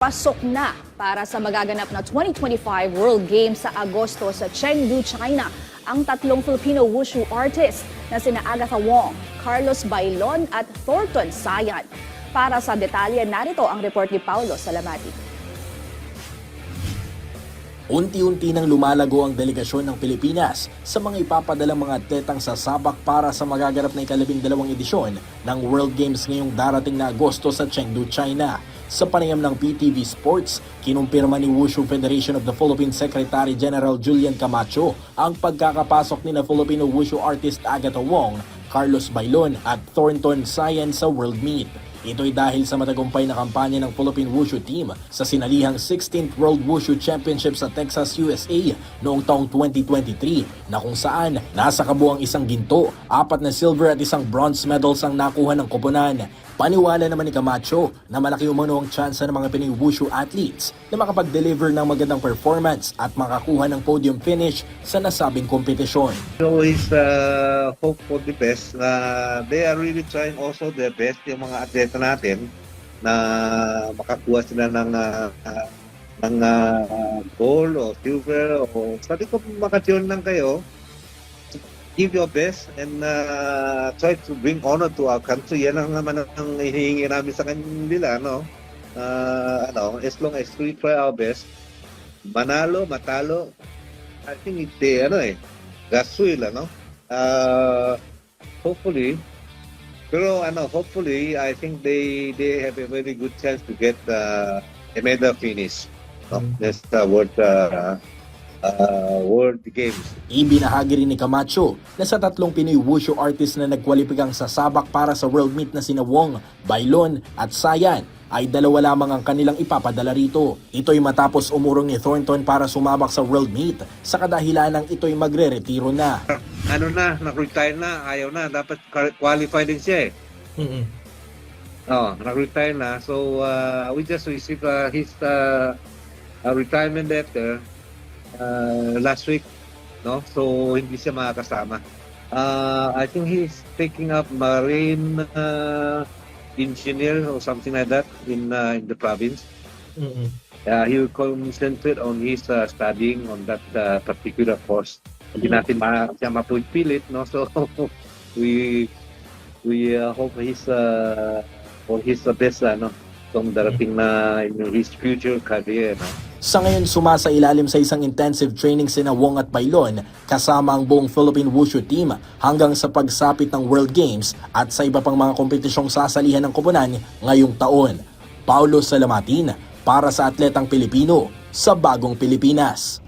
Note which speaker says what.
Speaker 1: Pasok na para sa magaganap na 2025 World Games sa Agosto sa Chengdu, China ang tatlong Filipino wushu artist na sina Agatha Wong, Carlos Bailon at Thornton Sayan. Para sa detalye, narito ang report ni Paulo Salamati.
Speaker 2: Unti-unti nang lumalago ang delegasyon ng Pilipinas sa mga ipapadalang mga atletang sasabak para sa magaganap na ika-12 edisyon ng World Games ngayong darating na Agosto sa Chengdu, China. Sa panayam ng PTV Sports, kinumpirma ni Wushu Federation of the Philippines Secretary General Julian Camacho ang pagkakapasok ni na Filipino wushu artist Agatha Wong, Carlos Bailon at Thornton Sayan sa World Meet. Ito'y dahil sa matagumpay na kampanya ng Philippine Wushu Team sa sinalihang 16th World Wushu Championship sa Texas, USA noong taong 2023 na kung saan nasa kabuang isang ginto, 4 na silver at isang bronze medals ang nakuha ng koponan. Paniwala naman ni Camacho na malaki umano ang tsansa ng mga Pinoy Wushu athletes na makapag-deliver ng magandang performance at makakuha ng podium finish sa nasabing kompetisyon.
Speaker 3: Always hope for the best. They are really trying also their best, yung mga atleta natin, na makakuha sila ng gold o silver o sabi ko makatune lang kayo. Give your best and try to bring honor to our country. Yan ang naman ang hinihingi namin sa kanila, no? As long as we try our best, manalo, matalo, I think it's gaswil, hopefully, pero hopefully, I think they have a very good chance to get a medal finish. No? That's the World Games.
Speaker 2: Ibinahagi rin ni Camacho na sa tatlong Pinoy wushu artist na nagkwalipikang sasabak para sa World Meet na sina Wong, Bailon at Sayan ay 2 lamang ang kanilang ipapadala rito. Ito'y matapos umurong ni Thornton para sumabak sa World Meet sa kadahilan ng ito'y magre-retiro na.
Speaker 3: Nag-retire na, ayaw na, dapat qualify din siya eh. Nag-retire na. So we just received his retirement letter last week, no? So hindi siya makakasama. I think he's taking up marine engineer or something like that in the province. He will concentrate on his studying on that particular course. Hindi natin siya mapupilit, no? So we hope he's for his best, kung darating na in his future career, no?
Speaker 2: Sa ngayon, sumasailalim sa isang intensive training sina Wong at Bailon kasama ang buong Philippine Wushu Team hanggang sa pagsapit ng World Games at sa iba pang mga kompetisyong sasalihan ng koponan ngayong taon. Paulo Salamatin para sa Atletang Pilipino sa Bagong Pilipinas.